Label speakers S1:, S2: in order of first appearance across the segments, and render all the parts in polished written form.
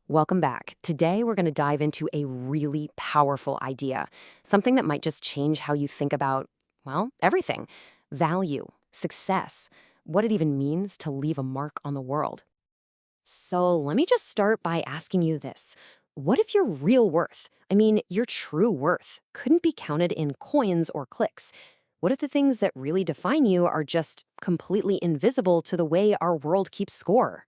S1: Welcome back. Today, we're going to dive into a really powerful idea, something that might just change how you think about, well, everything: value, success, what it even means to leave a mark on the world. So, let me just start by asking you this. What if your real worth, your true worth, couldn't be counted in coins or clicks? What if the things that really define you are just completely invisible to the way our world keeps score?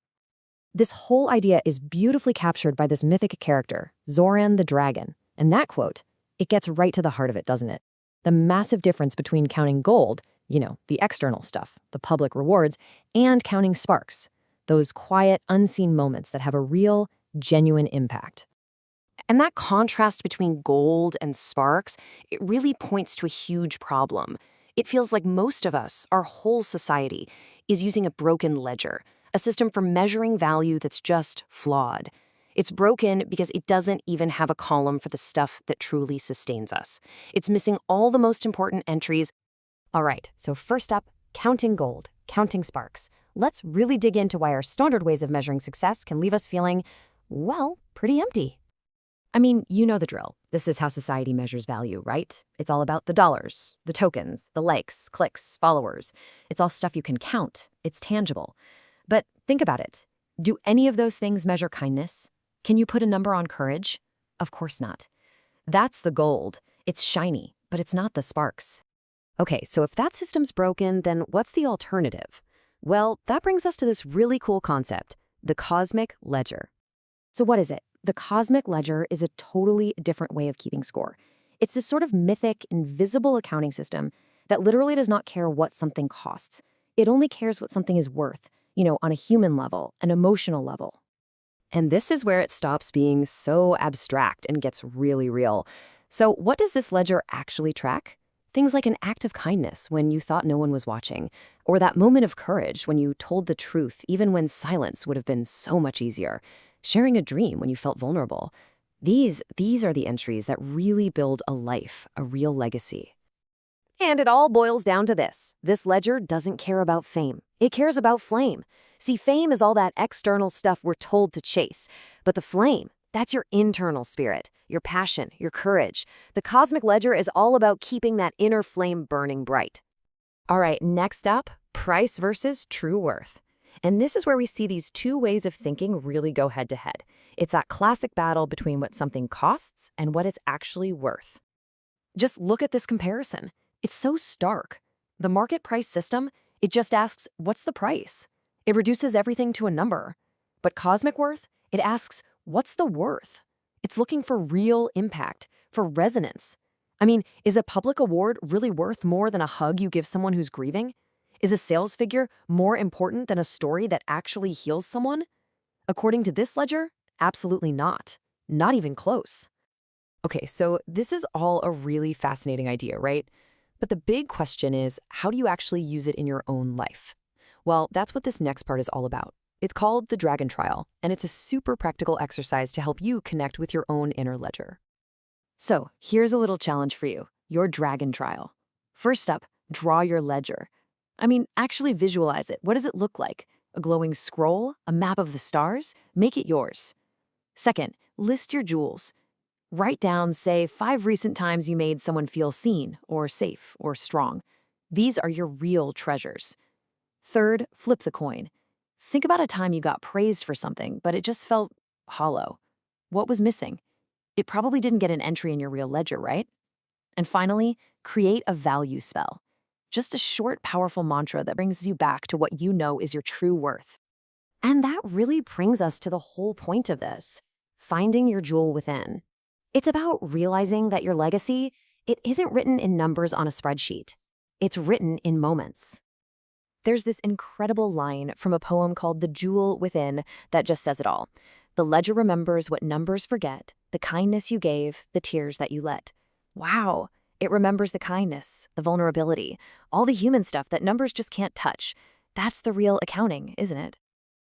S1: This whole idea is beautifully captured by this mythic character, Zoran the Dragon. And that quote, it gets right to the heart of it, doesn't it? The massive difference between counting gold, the external stuff, the public rewards, and counting sparks, those quiet, unseen moments that have a real, genuine impact. And that contrast between gold and sparks, it really points to a huge problem. It feels like most of us, our whole society, is using a broken ledger, a system for measuring value that's just flawed. It's broken because it doesn't even have a column for the stuff that truly sustains us. It's missing all the most important entries. All right, so first up, counting gold, counting sparks. Let's really dig into why our standard ways of measuring success can leave us feeling, well, pretty empty. You know the drill. This is how society measures value, right? It's all about the dollars, the tokens, the likes, clicks, followers. It's all stuff you can count. It's tangible. But think about it. Do any of those things measure kindness? Can you put a number on courage? Of course not. That's the gold. It's shiny, but it's not the sparks. Okay, so if that system's broken, then what's the alternative? Well, that brings us to this really cool concept, the cosmic ledger. So what is it? The cosmic ledger is a totally different way of keeping score. It's this sort of mythic, invisible accounting system that literally does not care what something costs. It only cares what something is worth, on a human level, an emotional level. And this is where it stops being so abstract and gets really real. So what does this ledger actually track? Things like an act of kindness when you thought no one was watching, or that moment of courage when you told the truth even when silence would have been so much easier, sharing a dream when you felt vulnerable. These are the entries that really build a life, a real legacy. And it all boils down to this. This ledger doesn't care about fame. It cares about flame. See, fame is all that external stuff we're told to chase. But the flame, that's your internal spirit, your passion, your courage. The cosmic ledger is all about keeping that inner flame burning bright. All right, next up, price versus true worth. And this is where we see these two ways of thinking really go head to head. It's that classic battle between what something costs and what it's actually worth. Just look at this comparison. It's so stark. The market price system, it just asks, what's the price? It reduces everything to a number. But cosmic worth, it asks, what's the worth? It's looking for real impact, for resonance. Is a public award really worth more than a hug you give someone who's grieving? Is a sales figure more important than a story that actually heals someone? According to this ledger, absolutely not. Not even close. Okay, so this is all a really fascinating idea, right? But the big question is, how do you actually use it in your own life? Well, that's what this next part is all about. It's called the Dragon Trial, and it's a super practical exercise to help you connect with your own inner ledger. So here's a little challenge for you, your Dragon Trial. First up, draw your ledger. Actually visualize it. What does it look like? A glowing scroll? A map of the stars? Make it yours. Second, list your jewels. Write down, say, 5 recent times you made someone feel seen, or safe, or strong. These are your real treasures. Third, flip the coin. Think about a time you got praised for something, but it just felt hollow. What was missing? It probably didn't get an entry in your real ledger, right? And finally, create a value spell. Just a short, powerful mantra that brings you back to what you know is your true worth. And that really brings us to the whole point of this, finding your jewel within. It's about realizing that your legacy, it isn't written in numbers on a spreadsheet. It's written in moments. There's this incredible line from a poem called The Jewel Within that just says it all. The ledger remembers what numbers forget, the kindness you gave, the tears that you let. Wow, it remembers the kindness, the vulnerability, all the human stuff that numbers just can't touch. That's the real accounting, isn't it?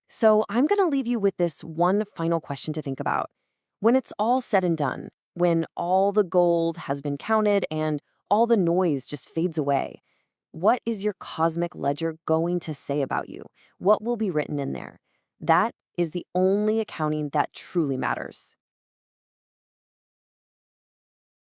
S1: So I'm going to leave you with this one final question to think about. When it's all said and done, when all the gold has been counted and all the noise just fades away, what is your cosmic ledger going to say about you? What will be written in there? That is the only accounting that truly matters.